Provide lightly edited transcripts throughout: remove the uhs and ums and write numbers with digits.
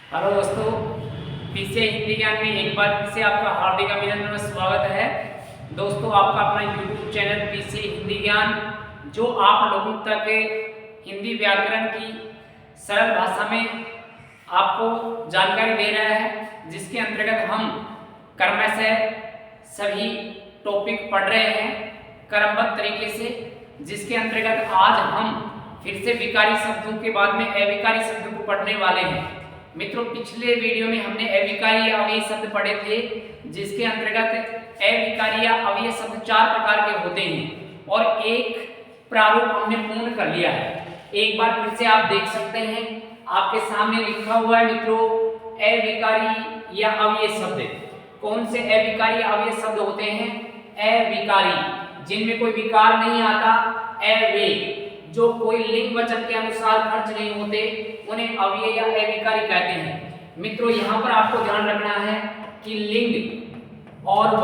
Hello दोस्तों, पीछे हिंदी ज्ञान में एक बार फिर से आपका हार्दिक अभिनंदन और स्वागत है। दोस्तों, आपका अपना यूट्यूब चैनल पीछे हिंदी ज्ञान जो आप लोगों तक हिंदी व्याकरण की सरल भाषा में आपको जानकारी दे रहा है, जिसके अंतर्गत हम क्रमशः सभी टॉपिक पढ़ रहे हैं क्रमबद्ध तरीके से, जिसके अंतर्गत आज हम फिर से विकारी शब्दों के बाद में अविकारी शब्दों को पढ़ने वाले हैं। मित्रों, पिछले वीडियो में हमने अविकारी अव्ययी शब्द पढ़े थे, जिसके अंतर्गत अविकारी अव्ययी शब्द 4 प्रकार के होते हैं और एक प्रारूप हमने पूर्ण कर लिया है। एक बार फिर से आप देख सकते हैं, आपके सामने लिखा हुआ है मित्रों, अविकारी या अव्ययी शब्द। कौन से अविकारी अव्ययी शब्द होते हैं? अविकारी, जिनमें कोई विकार नहीं आता। अव्ययी, जो कोई लिंग वचन के अनुसार खर्च नहीं होते, उन्हें अव्ययी या अविकारी कहते हैं। मित्रों, यहाँ पर आपको ध्यान रखना है कि लिंग और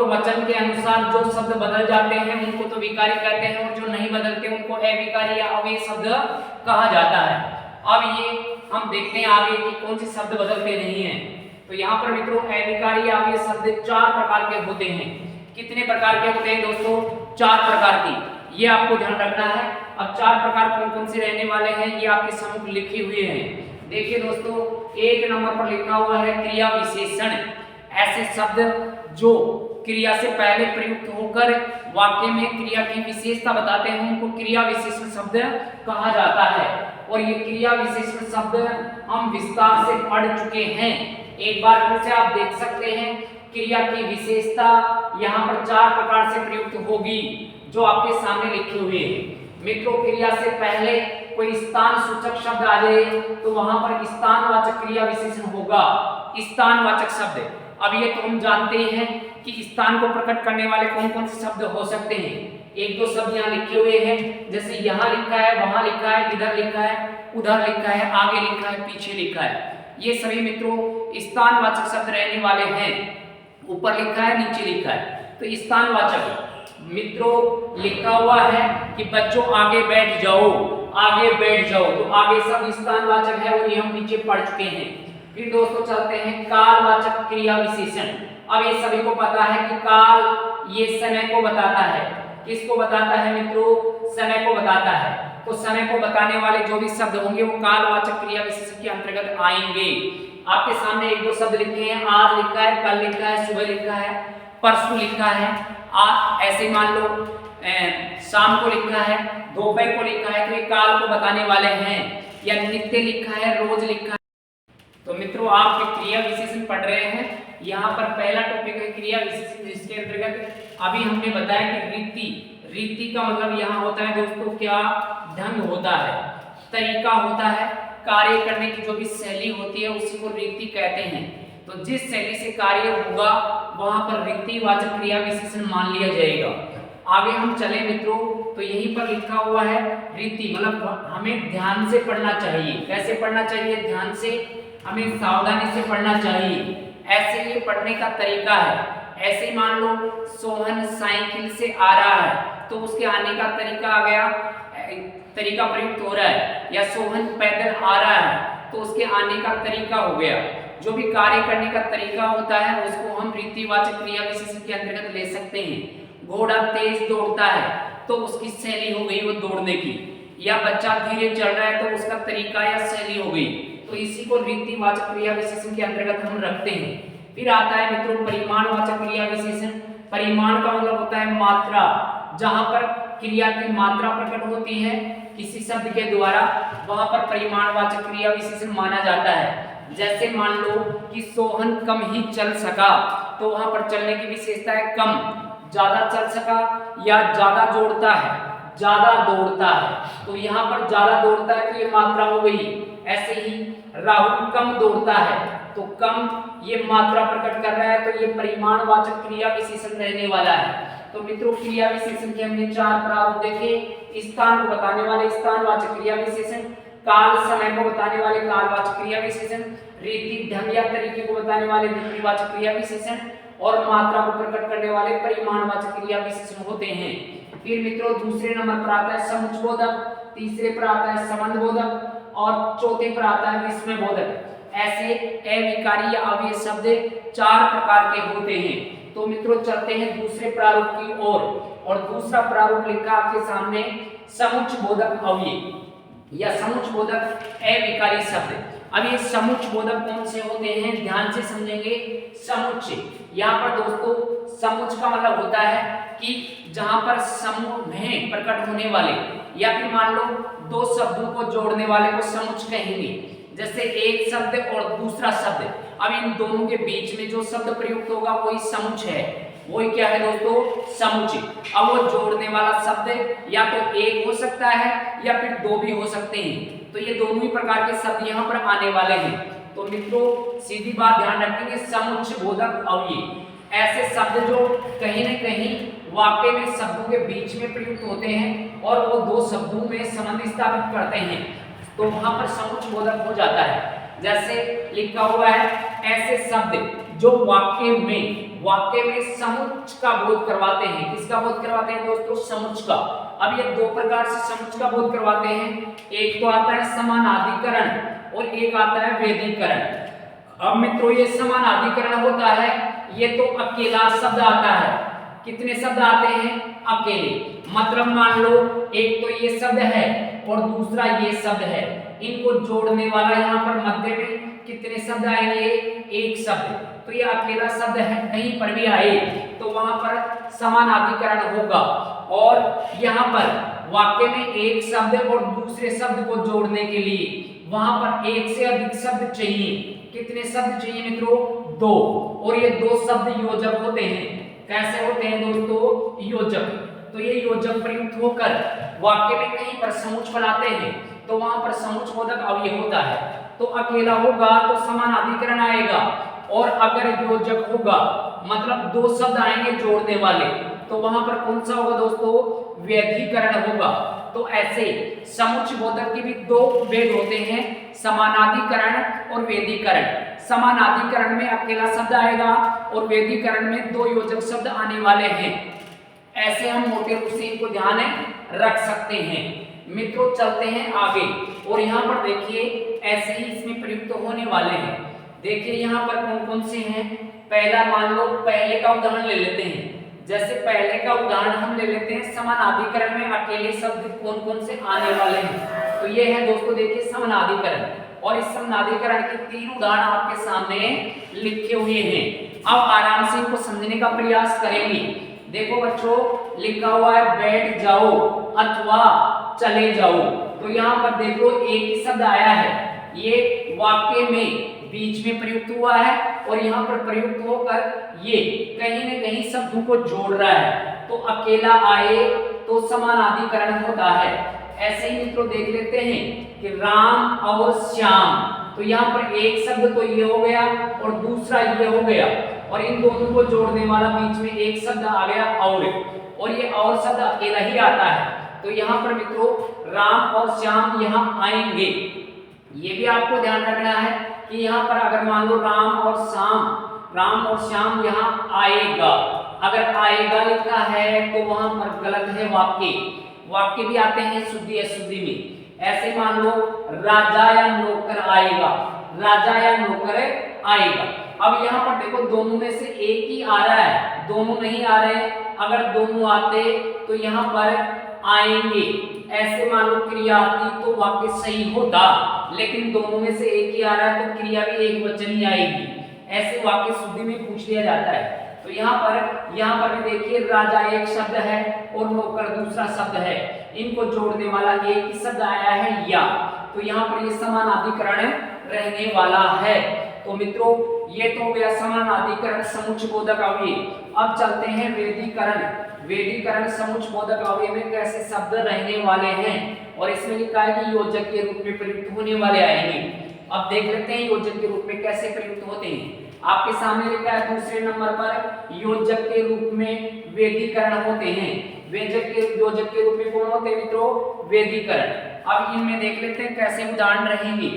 वचन के अनुसार जो शब्द बदल जाते हैं उनको तो विकारी कहते हैं, और जो नहीं बदलते उनको अविकारी या अव्ययी शब्द कहा जाता है। अब ये हम देखते हैं आगे कि कौन से शब्द बदलते नहीं हैं। तो यहाँ पर मित्रों, अविकारी या अव्ययी शब्द 4 प्रकार के होते हैं। कितने प्रकार के होते हैं दोस्तों? 4 प्रकार की, ये आपको ध्यान रखना है। अब 4 प्रकार कौन कौन से रहने वाले हैं, ये आपके सम्मुख लिखे हुए हैं। देखिए दोस्तों, 1 नंबर पर लिखा हुआ है क्रिया विशेषण। ऐसे शब्द जो क्रिया से पहले प्रयुक्त होकर वाक्य में क्रिया की विशेषता बताते हैं, उनको क्रिया विशेषण शब्द कहा जाता है। और ये क्रिया विशेषण शब्द हम विस्तार से पढ़ चुके हैं। एक बार फिर से आप देख सकते हैं, क्रिया की विशेषता यहाँ पर 4 प्रकार से प्रयुक्त होगी, जो आपके सामने लिखे हुए हैं। मित्रों, क्रिया से पहले कोई स्थान सूचक शब्द आ जाए तो वहां पर स्थानवाचक क्रिया विशेषण होगा। स्थानवाचक शब्द, अब ये तो हम जानते ही हैं कि स्थान को प्रकट करने वाले कौन कौन से शब्द हो सकते हैं। 1-2 शब्द यहाँ लिखे हुए हैं, जैसे यहाँ लिखा है, वहां लिखा है, इधर लिखा है, उधर लिखा है, आगे लिखा है, पीछे लिखा है। ये सभी मित्रों स्थानवाचक शब्द रहने वाले हैं। ऊपर लिखा है, नीचे लिखा है, तो स्थानवाचक। मित्रों, लिखा हुआ है कि बच्चों आगे बैठ जाओ, आगे बैठ जाओ, तो आगे सब स्थानवाचक है और ये हम नीचे पढ़ चुके हैं। फिर दोस्तों चलते हैं कालवाचक क्रिया विशेषण। अब ये सभी को पता है कि काल ये समय को बताता है। किसको बताता है मित्रों? समय को बताता है। तो समय को बताने वाले जो भी शब्द होंगे वो कालवाचक क्रिया विशेषण के अंतर्गत आएंगे। आपके सामने 1-2 शब्द लिखे हैं, आज लिखा है, कल लिखा है, सुबह लिखा है, परसों लिखा है, ऐसे मान लो शाम को लिखा है, दोपहर को लिखा है, तो ये काल को बताने वाले हैं। या नित्य लिखा है, रोज लिखा है। तो मित्रों, आप क्रिया विशेषण पढ़ रहे हैं। यहाँ पर पहला टॉपिक है क्रिया विशेषण, जिसके अंतर्गत अभी हमने बताया कि रीति का मतलब यहाँ होता है दोस्तों क्या? ढंग होता है, तरीका होता है, कार्य करने की जो भी शैली होती है उसी को रीति कहते हैं। तो जिस शैली से कार्य होगा वहां पर रीतिवाचक क्रिया विशेषण मान लिया जाएगा। आगे हम चले मित्रों, तो यहीं पर लिखा हुआ है रीति, मतलब हमें ध्यान से पढ़ना चाहिए। कैसे पढ़ना चाहिए? ध्यान से, हमें सावधानी से पढ़ना चाहिए। ऐसे ये पढ़ने का तरीका है। ऐसे मान लो सोहन साइकिल से आ रहा है, तो उसके आने का तरीका आ गया, तरीका प्रयुक्त हो रहा है। या सोहन पैदल आ रहा है, तो उसके आने का तरीका हो गया। जो भी कार्य करने का तरीका होता है उसको हम रीतिवाचक क्रिया विशेषण के अंतर्गत ले सकते हैं। घोड़ा तेज दौड़ता है, तो उसकी शैली हो गई वो दौड़ने की। या बच्चा धीरे चल रहा है, तो उसका तरीका या शैली हो गई। तो इसी को रीतिवाचक क्रिया विशेषण के अंतर्गत हम रखते हैं। फिर आता है मित्रों परिमाणवाचक क्रिया विशेषण। परिमाण का मतलब होता है मात्रा, जहां पर क्रिया की मात्रा प्रकट होती है किसी शब्द के द्वारा, वहां पर परिमाणवाचक क्रिया विशेषण माना जाता है। जैसे मान लो कि सोहन कम ही चल सका, तो वहां पर चलने की विशेषता है कम। ज्यादा चल सका या ज्यादा जोड़ता है, ज्यादा दौड़ता है, तो यहाँ पर ज्यादा दौड़ता है तो ये मात्रा हो गई। ऐसे ही राहुल कम दौड़ता है, तो कम ये मात्रा प्रकट कर रहा है, तो ये परिमाणवाचक क्रिया विशेषण रहने वाला है। तो मित्रों, क्रिया विशेषण के हमने 4 प्रारूप देखे। स्थान को बताने वाले स्थानवाचक क्रिया विशेषण, काल समय को बताने वाले कालवाचक क्रिया विशेषण, रीति ढंग या तरीके को बताने वाले रीतिवाचक क्रिया विशेषण, और मात्रा को प्रकट करने वाले परिमाणवाचक क्रिया विशेषण होते हैं। फिर मित्रों दूसरे नंबर पर आता है समुच्चयबोधक, तीसरे पर आता है संबंधबोधक, और चौथे पर आता है विस्मय बोधक। ऐसे अविकारी या अव्यय शब्द 4 प्रकार के होते हैं। तो मित्रों चलते हैं दूसरे प्रारूप की ओर, और दूसरा प्रारूप लिखा आपके सामने समुच्च बोधक अव्यय या समुच्च बोधक अविकारी शब्द। अब ये समुच्च बोधक कौन से होते हैं, ध्यान से समझेंगे। समुच्च, यहाँ पर दोस्तों समुच्च का मतलब होता है कि जहां पर समूह में प्रकट होने वाले या फिर मान लो 2 शब्दों को जोड़ने वाले को समुच्च कहेंगे। जैसे एक शब्द और दूसरा शब्द, अब इन दोनों के बीच में जो शब्द प्रयुक्त होगा वही समुच्च है। वही क्या है दोस्तों, समुच्च। अब वो जोड़ने वाला शब्द या तो एक हो सकता है या फिर 2 भी हो सकते हैं। तो ये दोनों ही प्रकार के शब्द यहाँ पर आने वाले हैं। तो मित्रों सीधी बात ध्यान रखेंगे, समुच्च बोधक अव्यय ऐसे शब्द जो कहीं न कहीं वाक्य में शब्दों के बीच में प्रयुक्त होते हैं और वो 2 शब्दों में संबंध स्थापित करते हैं, तो वहां पर समुच्च बोधक हो जाता है। जैसे लिखा हुआ है ऐसे शब्द जो वाक्य में समुच्च का बोध करवाते हैं। किसका बोध करवाते हैं दोस्तों, समुच्च का। अब ये 2 प्रकार से समुच्च का बोध करवाते हैं। एक तो आता है समानाधिकरण और एक आता है वेदीकरण। अब मित्रों ये समानाधिकरण होता है, ये तो अकेला शब्द आता है। कितने शब्द आते हैं, अकेले। मतलब मान लो एक तो ये शब्द है और दूसरा ये शब्द है, इनको जोड़ने वाला यहाँ पर मध्य में कितने शब्द आएंगे, एक शब्द। तो ये अकेला शब्द है, कहीं पर भी आए तो वहां पर समानाधिकरण होगा। और यहाँ पर वाक्य में एक शब्द और दूसरे शब्द को जोड़ने के लिए वहां पर एक से अधिक शब्द चाहिए। कितने शब्द चाहिए मित्रों, 2। और ये 2 शब्द योजक होते हैं। कैसे होते हैं दोस्तों, योजक। तो ये योजक प्रयुक्त होकर वाक्य में कहीं पर समुच्च बनाते हैं, तो वहां पर समुच्च बोधक अव्यय होता है। तो अकेला होगा तो समानाधिकरण आएगा, और अगर योजक होगा मतलब 2 शब्द आएंगे जोड़ने वाले, तो वहां पर कौन सा होगा दोस्तों, व्यधिकरण होगा। तो ऐसे समुच्च बोधक के भी 2 भेद होते हैं, समानाधिकरण और वेदीकरण। समानाधिकरण में अकेला शब्द आएगा और वेदीकरण में 2 योजक शब्द आने वाले हैं। ऐसे हम मोटे रूप से इनको ध्यान रख सकते हैं। मित्रों चलते हैं आगे, और यहाँ पर देखिए ऐसे ही इसमें प्रयुक्त होने वाले हैं। देखिए यहाँ पर कौन कौन से हैं। पहला मान लो पहले का उदाहरण ले लेते हैं। जैसे पहले का उदाहरण हम ले लेते हैं, समानाधिकरण में अकेले शब्द कौन कौन से आने वाले हैं। तो ये है दोस्तों देखिए समानाधिकरण, और इस समानाधिकरण के 3 उदाहरण आपके सामने लिखे हुए हैं। अब आराम से इनको समझने का प्रयास करेंगे। देखो बच्चों लिखा हुआ है बैठ जाओ अथवा चले जाओ। तो यहाँ पर देखो एक ही शब्द आया है, ये वाक्य में बीच में प्रयुक्त हुआ है और यहाँ पर प्रयुक्त होकर ये कहीं न कहीं शब्दों को जोड़ रहा है। तो अकेला आए तो समानाधिकरण होता है। ऐसे ही मित्रों देख लेते हैं कि राम और श्याम, तो यहाँ पर एक शब्द तो ये हो गया और दूसरा ये हो गया, और इन दोनों को जोड़ने वाला बीच में एक शब्द आ गया और ये और शब्द अकेला ही आता है। तो यहाँ पर मित्रों राम और श्याम यहाँ आएंगे। ये भी आपको ध्यान रखना है कि यहाँ पर अगर मान लो राम और श्याम यहाँ आएगा, अगर आएगा लिखा है तो वहां पर गलत है। वाक्य भी आते हैं शुद्धि अशुद्धि में। ऐसे मान लो राजा या नौकर आएगा, राजा या नौकर आएगा। अब यहाँ पर देखो दोनों में से एक ही आ रहा है, दोनों नहीं आ रहे। अगर दोनों आते तो यहाँ पर आएंगे। ऐसे मान लो क्रिया आती तो वाक्य सही होता, लेकिन दोनों में से एक ही आ रहा है तो क्रिया भी एक वचन ही आएगी। ऐसे वाक्य शुद्धि में पूछ लिया जाता है। तो यहाँ पर भी देखिए राजा एक शब्द है और नौकर दूसरा शब्द है, इनको जोड़ने वाला एक ही शब्द आया है या। तो यहाँ पर ये समानाधिकरण रहने वाला है। तो मित्रों ये तो हो गया समानाधिकरण समुच्चय बोधक अव्यय। अब चलते हैं वेदीकरण समुच्चय बोधक अव्यय में कैसे शब्द रहने वाले हैं, और इसमें लिखा है कि योजक के रूप में प्रयुक्त होने वाले आएंगे। अब देख लेते हैं योजक के रूप में कैसे प्रयुक्त होते हैं। आपके सामने लिखा है दूसरे नंबर पर योजक के रूप में वेदीकरण होते हैं। योजक के रूप में कौन होते हैं मित्रों, वेदीकरण। अब इनमें देख लेते हैं कैसे उदाहरण रहेंगे।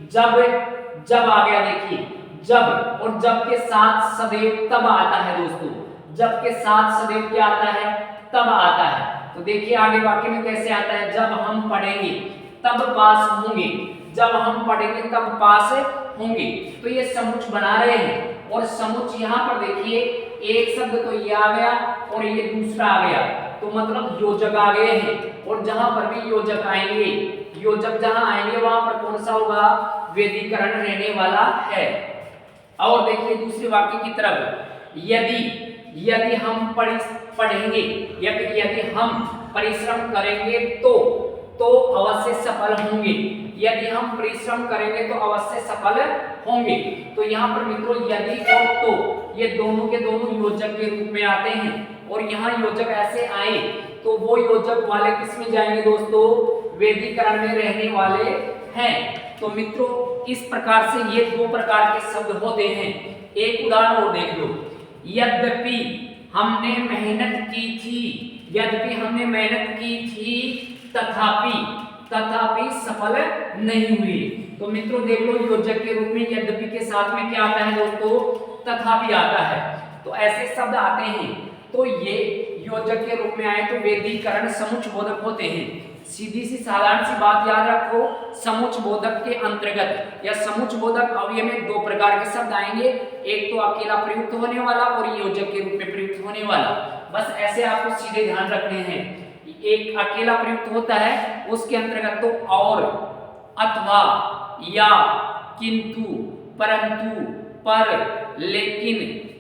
जब आ गया, देखिए जब और जब के साथ सदैव तब आता है दोस्तों। जब के साथ सदैव क्या आता है, तब आता है। तो देखिए आगे वाक्य में कैसे आता है, जब हम पढ़ेंगे तब पास होंगे। जब हम पढ़ेंगे तब पास होंगे। तो ये समुच्चय बना रहे हैं और समुच्चय यहाँ पर देखिए एक शब्द तो ये आ गया और ये दूसरा आ गया, तो मतलब योजक आ गए हैं। और जहां पर भी योजक आएंगे, योजक जहां आएंगे वहां पर कौन सा होगा, वेदीकरण रहने वाला है। और देखिए दूसरे वाक्य की तरफ, यदि हम पढ़ेंगे या फिर यदि हम परिश्रम करेंगे तो अवश्य सफल होंगे। यदि हम परिश्रम करेंगे तो अवश्य सफल होंगे। तो यहाँ पर मित्रों यदि और तो ये दोनों के दोनों योजक के रूप में आते हैं और यहाँ योजक ऐसे आए तो वो योजक वाले किस में जाएंगे दोस्तों, वेदीकरण में रहने वाले हैं। तो मित्रों इस प्रकार से ये दो प्रकार के शब्द होते हैं। एक उदाहरण और देख लो, यद्यपि हमने मेहनत की थी, यद्यपि हमने मेहनत की थी तथापि सफल नहीं हुई। तो मित्रों देख लो योजक के रूप में यद्यपि के साथ में क्या आता है दोस्तों, तथापि आता है। तो ऐसे शब्द आते हैं तो ये योजक के रूप में आए तो वेदीकरण समुच्चय बोधक होते हैं। सीधी सी साधारण सी बात याद रखो, समुच्चय बोधक के अंतर्गत या समुच्चय बोधक अवयव में दो प्रकार के शब्द आएंगे, एक तो अकेला प्रयुक्त होने वाला और योजक के रूप में प्रयुक्त होने वाला। बस ऐसे आपको सीधे ध्यान रखने हैं। एक अकेला प्रयुक्त होता है उसके अंतर्गत तो और, अथवा, या, किंतु, परंतु, पर, लेकिन,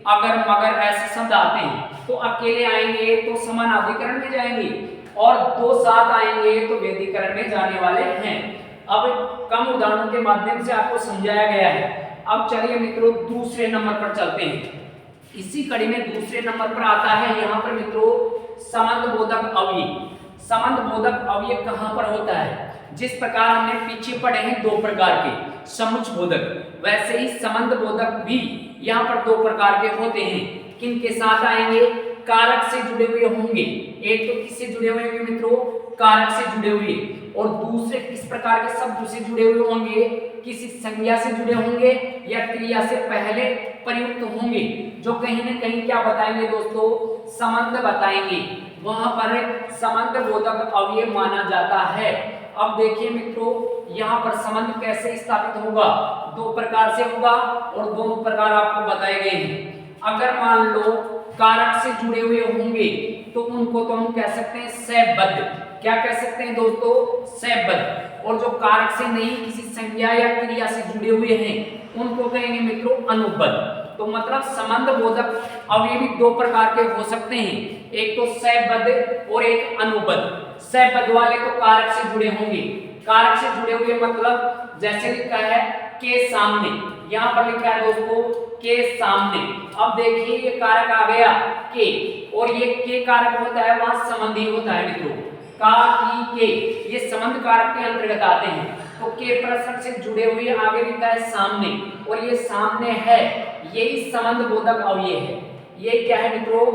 अगर मगर ऐसे शब्द आते हैं। तो अकेले आएंगे तो समानाधिकरण में जाएंगे और दो साथ आएंगे तो वेदीकरण में जाने वाले हैं। अब कम उदाहरणों के माध्यम से आपको समझाया गया है। अब चलिए मित्रों दूसरे नंबर पर चलते हैं। इसी कड़ी में दूसरे नंबर पर आता है यहाँ पर मित्रों संबंध बोधक अवयव। संबंध बोधक अवयव कहाँ पर होता है, जिस प्रकार हमने पीछे पढ़े हैं दो प्रकार के समुच्चय बोधक, वैसे ही संबंध बोधक भी यहाँ पर दो प्रकार के होते हैं। किन के साथ आएंगे, कारक से जुड़े हुए होंगे। एक तो किससे जुड़े हुए होंगे मित्रों, कारक से जुड़े हुए, और दूसरे किस प्रकार के शब्द से जुड़े हुए होंगे, किसी संज्ञा से जुड़े होंगे या क्रिया से पहले प्रयुक्त होंगे, जो कहीं न कहीं क्या बताएंगे दोस्तों, संबंध बताएंगे। वहां पर संबंध बोधक अवयव माना जाता है। अब देखिए मित्रों यहाँ पर संबंध कैसे स्थापित होगा, दो प्रकार से होगा और दोनों प्रकार आपको बताए गए हैं। अगर मान लो कारक से जुड़े हुए होंगे तो उनको तो हम कह सकते हैं सैबद्ध। क्या कह सकते हैं दोस्तों, सैबद्ध। और जो कारक से नहीं किसी संज्ञा या क्रिया से जुड़े हुए हैं उनको कहेंगे मित्रों अनुबद्ध। तो मतलब संबंध बोधक अवयव भी दो प्रकार के हो सकते हैं, एक तो सैबद्ध और एक अनुबद्ध। सैबद्ध वाले तो कारक से जुड़े होंगे, कारक से जुड़े हुए मतलब जैसे लिखा है के सामने, यहाँ पर लिखा है दोस्तों के सामने। अब देखिए ये कारक आ गया के, और ये के कारक होता है वहां संबंधी होता है मित्रों, का, की, के, ये संबंध कारक के अंतर्गत आते हैं। तो के प्रश्न से जुड़े हुए आगे लिखा है सामने, और ये सामने है, यही संबंध बोधक अवयव है। ये क्या है मित्रों,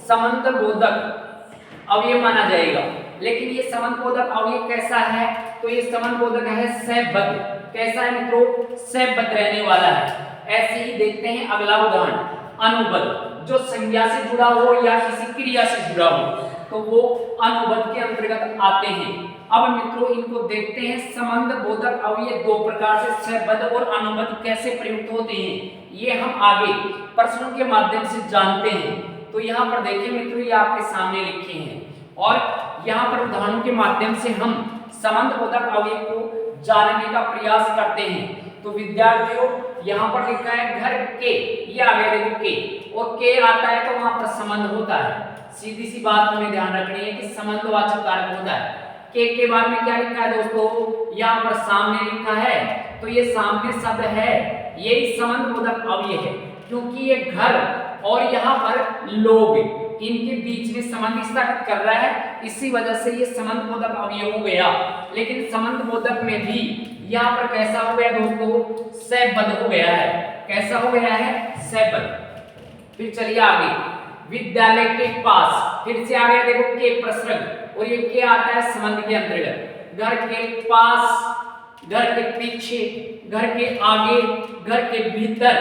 संबंध बोधक अवयव माना जाएगा। लेकिन ये संबंध बोधक अवयव कैसा है, तो ये संबंध बोधक है सैबद्ध। कैसा है मित्रों, सैबद्ध रहने वाला है। ऐसे ही देखते हैं अगला उदाहरण, अनुबद्ध, जो संज्ञा से जुड़ा हो या किसी क्रिया से जुड़ा हो तो वो अनुबद्ध के अंतर्गत आते हैं। अब मित्रों इनको देखते हैं, संबंध बोधक अवयव दो प्रकार से सैबद्ध और अनुबद्ध कैसे प्रयुक्त होते हैं, ये हम आगे प्रश्नों के माध्यम से जानते हैं। तो यहाँ पर देखिए मित्रों ये आपके सामने लिखे हैं और यहाँ पर उदाहरणों के माध्यम से हम संबंध बोधक अवयव को जानने का प्रयास करते हैं। तो विद्यार्थियों यहाँ पर लिखा है घर के, ये आ गया देखो के, और के आता है तो वहां पर संबंध होता है। सीधी सी बात हमें ध्यान रखनी है कि संबंधवाचक कारक होता है। के बाद में क्या लिखा है दोस्तों, यहाँ पर सामने लिखा है, तो ये सामने शब्द है, यही संबंध बोधक अवयव है, क्योंकि ये घर और यहाँ पर लोग, इनके बीच में संबंध स्थापित कर रहा है, इसी वजह से ये संबंध बोधक अवयव हो गया। लेकिन संबंध बोधक में भी यहाँ पर कैसा हो गया दोस्तों, सैबद्ध हो गया है। कैसा हो गया है, सैबद्ध। फिर चलिए आगे, विद्यालय के पास, फिर से आ गया देखो के प्रसंग, और ये के आता है संबंध के अंतर्गत। घर के पास, घर के पीछे, घर के आगे, घर के भीतर,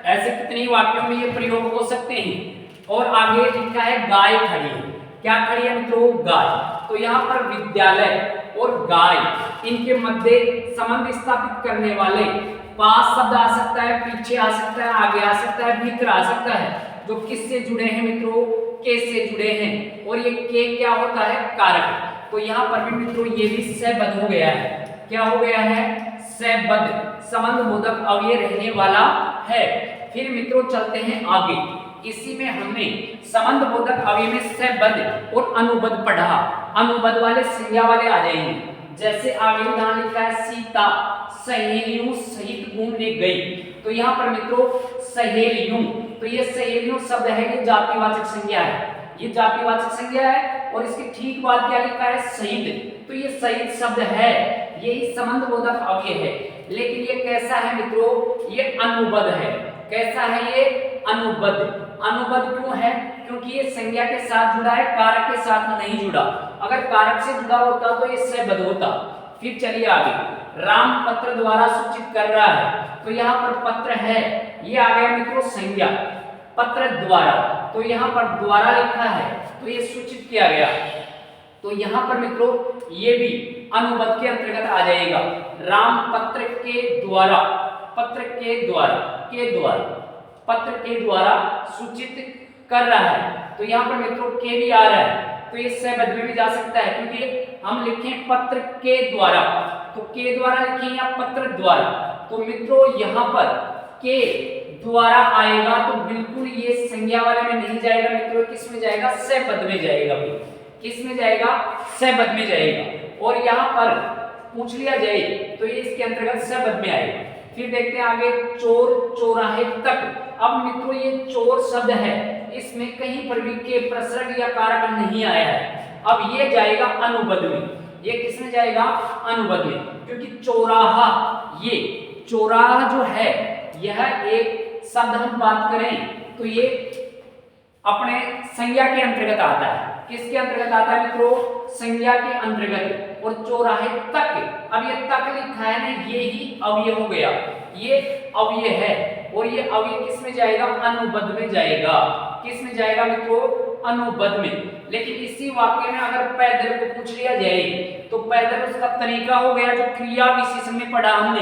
ऐसे कितने वाक्यों में ये प्रयोग हो सकते हैं। और आगे लिखा है गाय खड़ी है। क्या खड़ी है मित्रों, गाय। तो यहाँ पर विद्यालय और गाय, इनके मध्य संबंध स्थापित करने वाले पास शब्द आ सकता है, पीछे आ सकता है, आगे आ सकता है, भीतर आ सकता है, जो किससे जुड़े हैं मित्रों, के से जुड़े हैं। और ये के क्या होता है, कारक। तो यहाँ पर भी मित्रों ये भी सबद्ध हो गया है। क्या हो गया है, सबद्ध, संबंध बोधक अव्यय रहने वाला है। फिर मित्रों चलते हैं आगे। इसी में हमने संबंध बोधक अव्यय में सबद्ध और अनुबद्ध पढ़ा। अनुबद्ध वाले संज्ञा वाले आ जाएंगे। जैसे आगे उदाहरण लिखा है, सीता सहेलियों सहित घूमने गई। तो यहाँ पर मित्रों सहेलियों, तो ये सहेलियों शब्द है, ये जातिवाचक संज्ञा है, ये जातिवाचक संज्ञा है। और इसके ठीक बाद क्या लिखा है, सहित। तो ये सहित शब्द है, यही संबंध बोधक अव्यय है। लेकिन ये कैसा है मित्रों, ये अनुबद्ध है। कैसा है ये, अनुबद्ध। अनुबद्ध क्यों है, क्योंकि ये संज्ञा के साथ जुड़ा है, कारक के साथ नहीं जुड़ा। अगर कारक से जुड़ा होता तो ये सबद्ध होता। फिर चलिए आगे, राम पत्र द्वारा सूचित कर रहा है। तो यहाँ पर पत्र है, ये आ गया मित्रों संज्ञा, पत्र द्वारा। तो यहाँ पर द्वारा लिखा है, तो ये सूचित किया गया। तो यहाँ पर मित्रों ये भी अनुबद्ध के अंतर्गत आ जाएगा। राम पत्र के द्वारा, पत्र के द्वारा, के द्वारा, पत्र के द्वारा सूचित कर रहा है। तो यहाँ पर मित्रों के भी आ रहा है, तो ये सबद्ध में भी जा सकता है, क्योंकि हम लिखें पत्र के द्वारा, तो के द्वारा लिखें या पत्र द्वारा। तो मित्रों यहाँ पर के द्वारा आएगा तो बिल्कुल ये संज्ञा वाले में नहीं जाएगा मित्रों, किस में जाएगा, सबद्ध में जाएगा। किस में जाएगा, सबद्ध में जाएगा। और यहाँ पर पूछ लिया जाए तो ये इसके अंतर्गत सबद्ध में आएगा। फिर देखते हैं आगे, चोर चौराहे तक। अब मित्रों ये चोर शब्द है, इसमें कहीं पर भी के प्रसर्ग या कारक नहीं आया है। अब ये जाएगा अनुबद्ध में। ये किस में जाएगा, अनुबद्ध में, क्योंकि चौराहा, ये चौराहा जो है यह एक शब्द हम बात करें तो ये अपने संज्ञा के अंतर्गत आता है। किसके अंतर्गत आता है मित्रों, संज्ञा के अंतर्गत। और चौराहे तक, अब ये तक लिखा है ना, ये ही अव्यय हो गया, ये अव्यय है। और ये अव्यय किस में जाएगा, अनुबद्ध में जाएगा। किस में जाएगा मित्रों, अनुबद्ध में। लेकिन इसी वाक्य में अगर पैदल को पूछ लिया जाए तो पैदल उसका तरीका हो गया, जो क्रिया विशेषण में पढ़ा हमने,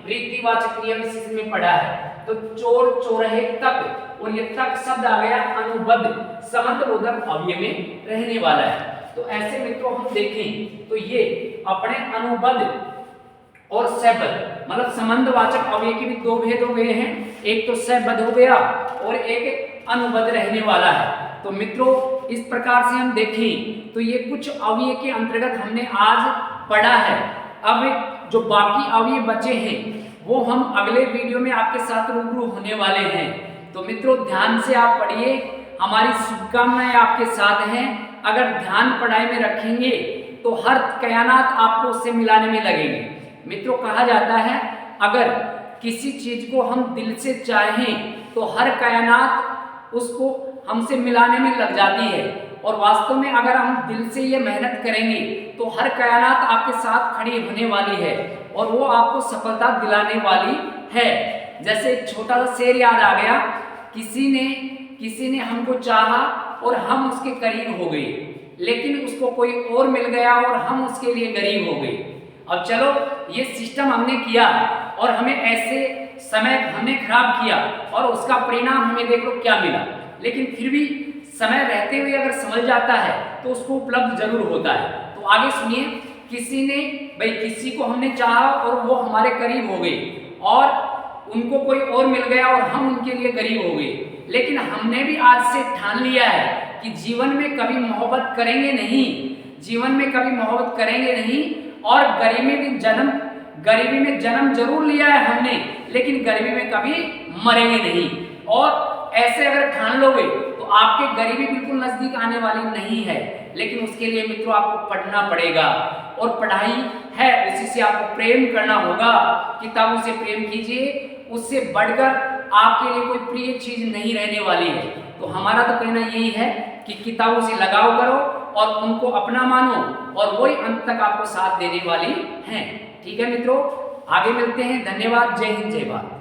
रीतिवाचक क्रिया विशेषण में पढ़ा है। तो चोर चौराहे तक, और ये तक शब्द आ गया अनुबद्ध, संबंध बोधक अव्यय में रहने वाला है। तो ऐसे मित्रों हम देखें तो ये अपने अनुबद्ध और सबद्ध, मतलब संबंधवाचक अव्यय के भी दो भेद हो गए हैं। एक तो सबद्ध हो गया और एक अनुबद्ध रहने वाला है। तो मित्रों इस प्रकार से हम देखें तो ये कुछ अव्यय के अंतर्गत हमने आज पढ़ा है। अब जो बाकी अव्यय बचे हैं वो हम अगले वीडियो में आपके साथ रूबरू होने वाले हैं। तो मित्रों ध्यान से आप पढ़िए, हमारी शुभकामनाएं आपके साथ हैं। अगर ध्यान पढ़ाई में रखेंगे तो हर कयानात आपको उससे मिलाने में लगेंगे। मित्रों कहा जाता है अगर किसी चीज को हम दिल से चाहें तो हर कयानात उसको हमसे मिलाने में लग जाती है। और वास्तव में अगर हम दिल से ये मेहनत करेंगे तो हर कायनात आपके साथ खड़ी होने वाली है और वो आपको सफलता दिलाने वाली है। जैसे एक छोटा सा शेर याद आ गया, किसी ने हमको चाहा और हम उसके करीब हो गए, लेकिन उसको कोई और मिल गया और हम उसके लिए गरीब हो गए। अब चलो ये सिस्टम हमने किया और हमें ऐसे समय हमने खराब किया और उसका परिणाम हमें देखो क्या मिला। लेकिन फिर भी समय रहते हुए अगर समझ जाता है तो उसको उपलब्ध जरूर होता है। तो आगे सुनिए, किसी को हमने चाहा और वो हमारे करीब हो गए और उनको कोई और मिल गया और हम उनके लिए गरीब हो गए। लेकिन हमने भी आज से ठान लिया है कि जीवन में कभी मोहब्बत करेंगे नहीं, जीवन में कभी मोहब्बत करेंगे नहीं। और गरीबी में जन्म जरूर लिया है हमने, लेकिन गरीबी में कभी मरेंगे नहीं। और ऐसे अगर ठान लोगे तो आपके गरीबी बिल्कुल नजदीक आने वाली नहीं है। लेकिन उसके लिए मित्रों आपको पढ़ना पड़ेगा और पढ़ाई है उसी से आपको प्रेम करना होगा। किताबों से प्रेम कीजिए, उससे बढ़कर आपके लिए कोई प्रिय चीज नहीं रहने वाली है। तो हमारा तो कहना यही है कि किताबों से लगाव करो और उनको अपना मानो और वही अंत तक आपको साथ देने वाली हैं। ठीक है मित्रों, आगे मिलते हैं। धन्यवाद। जय हिंद, जय भारत।